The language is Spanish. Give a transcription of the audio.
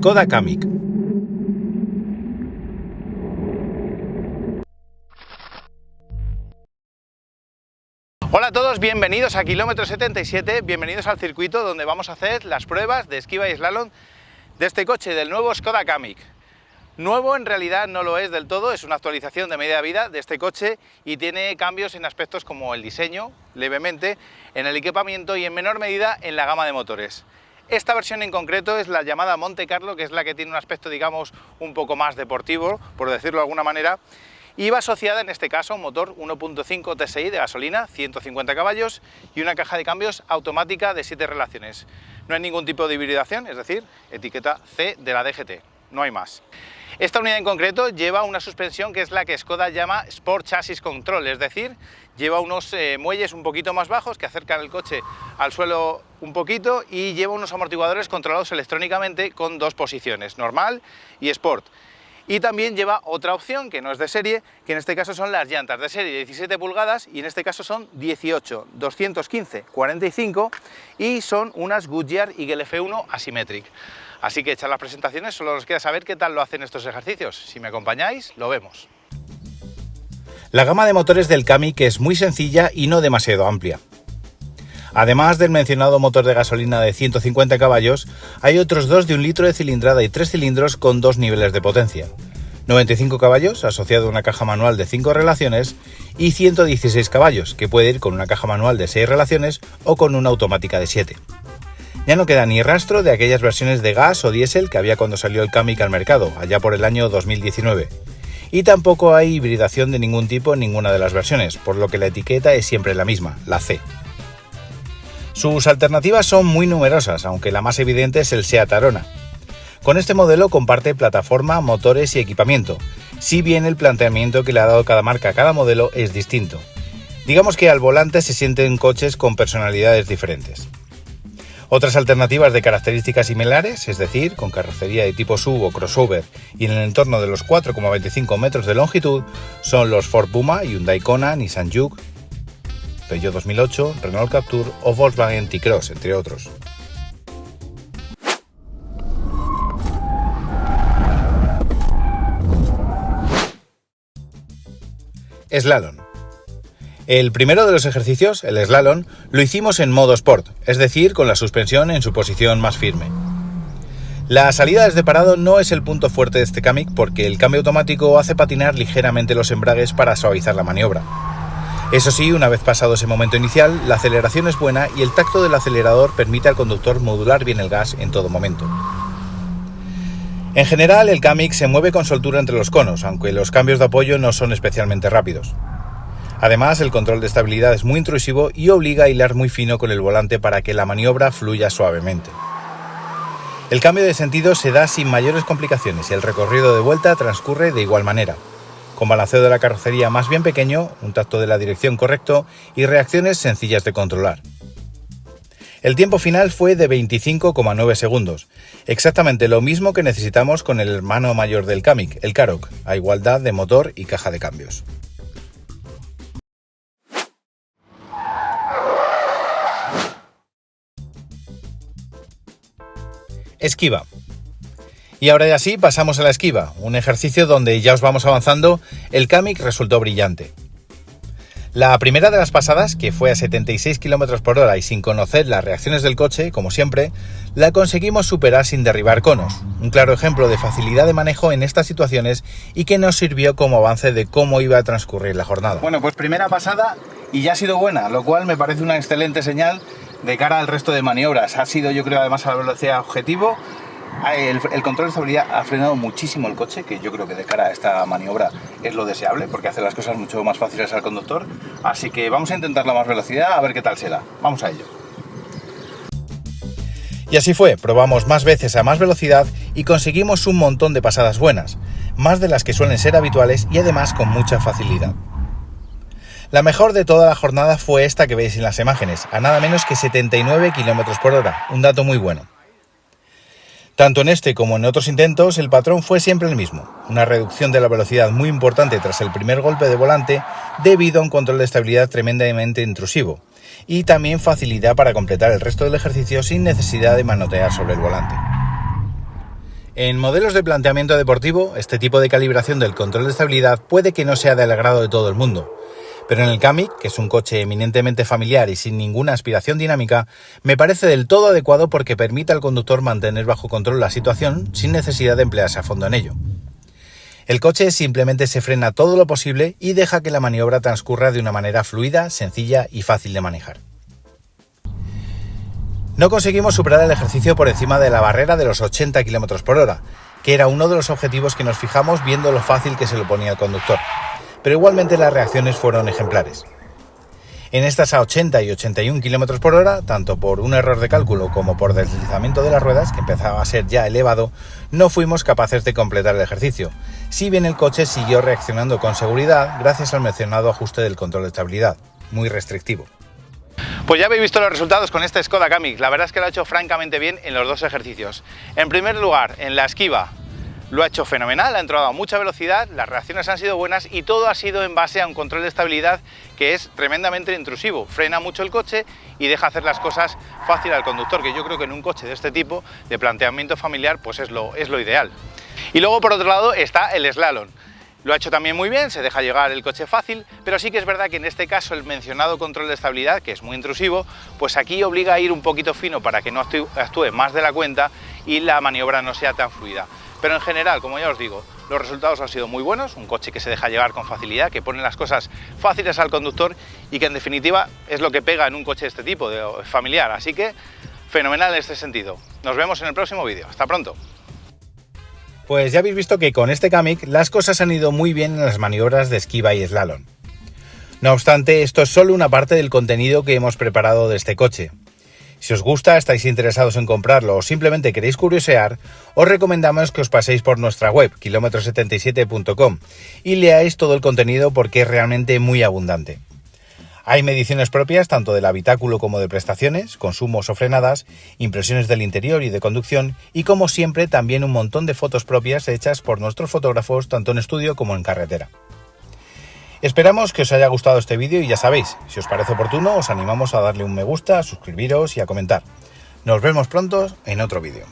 Skoda Kamiq. Hola a todos, bienvenidos a Kilómetro 77, bienvenidos al circuito donde vamos a hacer las pruebas de esquiva y slalom de este coche, del nuevo Skoda Kamiq. Nuevo en realidad no lo es del todo, es una actualización de media vida de este coche y tiene cambios en aspectos como el diseño, levemente, en el equipamiento y en menor medida en la gama de motores. Esta versión en concreto es la llamada Monte Carlo, que es la que tiene un aspecto, digamos, un poco más deportivo, por decirlo de alguna manera, y va asociada en este caso a un motor 1.5 TSI de gasolina, 150 caballos y una caja de cambios automática de 7 relaciones. No hay ningún tipo de hibridación, es decir, etiqueta C de la DGT, no hay más. Esta unidad en concreto lleva una suspensión que es la que Skoda llama Sport Chassis Control, es decir, lleva unos muelles un poquito más bajos que acercan el coche al suelo un poquito y lleva unos amortiguadores controlados electrónicamente con dos posiciones, normal y Sport. Y también lleva otra opción que no es de serie, que en este caso son las llantas de serie de 17 pulgadas y en este caso son 18, 215, 45 y son unas Goodyear Eagle F1 Asymmetric. Así que hechas las presentaciones, solo nos queda saber qué tal lo hacen estos ejercicios. Si me acompañáis, lo vemos. La gama de motores del Kamiq es muy sencilla y no demasiado amplia. Además del mencionado motor de gasolina de 150 caballos, hay otros dos de 1 litro de cilindrada y 3 cilindros con 2 niveles de potencia. 95 caballos, asociado a una caja manual de 5 relaciones, y 116 caballos, que puede ir con una caja manual de 6 relaciones o con una automática de 7. Ya no queda ni rastro de aquellas versiones de gas o diésel que había cuando salió el Kamiq al mercado, allá por el año 2019. Y tampoco hay hibridación de ningún tipo en ninguna de las versiones, por lo que la etiqueta es siempre la misma, la C. Sus alternativas son muy numerosas, aunque la más evidente es el Seat Arona. Con este modelo comparte plataforma, motores y equipamiento, si bien el planteamiento que le ha dado cada marca a cada modelo es distinto. Digamos que al volante se sienten coches con personalidades diferentes. Otras alternativas de características similares, es decir, con carrocería de tipo SUV o crossover y en el entorno de los 4,25 metros de longitud, son los Ford Puma, Hyundai Kona, Nissan Juke, Peugeot 2008, Renault Captur o Volkswagen T-Cross, entre otros. Slalom. El primero de los ejercicios, el slalom, lo hicimos en modo sport, es decir, con la suspensión en su posición más firme. La salida desde parado no es el punto fuerte de este Kamiq porque el cambio automático hace patinar ligeramente los embragues para suavizar la maniobra. Eso sí, una vez pasado ese momento inicial, la aceleración es buena y el tacto del acelerador permite al conductor modular bien el gas en todo momento. En general, el Kamiq se mueve con soltura entre los conos, aunque los cambios de apoyo no son especialmente rápidos. Además, el control de estabilidad es muy intrusivo y obliga a hilar muy fino con el volante para que la maniobra fluya suavemente. El cambio de sentido se da sin mayores complicaciones y el recorrido de vuelta transcurre de igual manera, con balanceo de la carrocería más bien pequeño, un tacto de la dirección correcto y reacciones sencillas de controlar. El tiempo final fue de 25,9 segundos, exactamente lo mismo que necesitamos con el hermano mayor del Kamiq, el Karoq, a igualdad de motor y caja de cambios. Esquiva. Y ahora ya sí, pasamos a la esquiva, un ejercicio donde ya os vamos avanzando, el Kamiq resultó brillante. La primera de las pasadas, que fue a 76 km por hora y sin conocer las reacciones del coche, como siempre, la conseguimos superar sin derribar conos. Un claro ejemplo de facilidad de manejo en estas situaciones y que nos sirvió como avance de cómo iba a transcurrir la jornada. Bueno, pues primera pasada y ya ha sido buena, lo cual me parece una excelente señal de cara al resto de maniobras. Ha sido, yo creo, además a la velocidad objetivo. El control de estabilidad ha frenado muchísimo el coche, que yo creo que de cara a esta maniobra es lo deseable, porque hace las cosas mucho más fáciles al conductor. Así que vamos a intentar la más velocidad, a ver qué tal se da. Vamos a ello. Y así fue, probamos más veces a más velocidad y conseguimos un montón de pasadas buenas, más de las que suelen ser habituales y además con mucha facilidad. La mejor de toda la jornada fue esta que veis en las imágenes, a nada menos que 79 km por hora, un dato muy bueno. Tanto en este como en otros intentos, el patrón fue siempre el mismo, una reducción de la velocidad muy importante tras el primer golpe de volante debido a un control de estabilidad tremendamente intrusivo y también facilidad para completar el resto del ejercicio sin necesidad de manotear sobre el volante. En modelos de planteamiento deportivo, este tipo de calibración del control de estabilidad puede que no sea del agrado de todo el mundo, pero en el Kamiq, que es un coche eminentemente familiar y sin ninguna aspiración dinámica, me parece del todo adecuado porque permite al conductor mantener bajo control la situación sin necesidad de emplearse a fondo en ello. El coche simplemente se frena todo lo posible y deja que la maniobra transcurra de una manera fluida, sencilla y fácil de manejar. No conseguimos superar el ejercicio por encima de la barrera de los 80 km por hora, que era uno de los objetivos que nos fijamos viendo lo fácil que se lo ponía el conductor, pero igualmente las reacciones fueron ejemplares. En estas a 80 y 81 km por hora, tanto por un error de cálculo como por deslizamiento de las ruedas, que empezaba a ser ya elevado, no fuimos capaces de completar el ejercicio, si bien el coche siguió reaccionando con seguridad gracias al mencionado ajuste del control de estabilidad, muy restrictivo. Pues ya habéis visto los resultados con este Skoda Kamiq. La verdad es que lo ha hecho francamente bien en los dos ejercicios. En primer lugar, en la esquiva lo ha hecho fenomenal, ha entrado a mucha velocidad, las reacciones han sido buenas y todo ha sido en base a un control de estabilidad que es tremendamente intrusivo. Frena mucho el coche y deja hacer las cosas fácil al conductor, que yo creo que en un coche de este tipo, de planteamiento familiar, pues es lo ideal. Y luego, por otro lado, está el slalom. Lo ha hecho también muy bien, se deja llegar el coche fácil, pero sí que es verdad que en este caso el mencionado control de estabilidad, que es muy intrusivo, pues aquí obliga a ir un poquito fino para que no actúe más de la cuenta y la maniobra no sea tan fluida. Pero en general, como ya os digo, los resultados han sido muy buenos, un coche que se deja llevar con facilidad, que pone las cosas fáciles al conductor y que en definitiva es lo que pega en un coche de este tipo, familiar. Así que fenomenal en este sentido. Nos vemos en el próximo vídeo. Hasta pronto. Pues ya habéis visto que con este Kamiq las cosas han ido muy bien en las maniobras de esquiva y slalom. No obstante, esto es solo una parte del contenido que hemos preparado de este coche. Si os gusta, estáis interesados en comprarlo o simplemente queréis curiosear, os recomendamos que os paséis por nuestra web, kilometro77.com, y leáis todo el contenido porque es realmente muy abundante. Hay mediciones propias tanto del habitáculo como de prestaciones, consumos o frenadas, impresiones del interior y de conducción y, como siempre, también un montón de fotos propias hechas por nuestros fotógrafos tanto en estudio como en carretera. Esperamos que os haya gustado este vídeo y ya sabéis, si os parece oportuno os animamos a darle un me gusta, a suscribiros y a comentar. Nos vemos pronto en otro vídeo.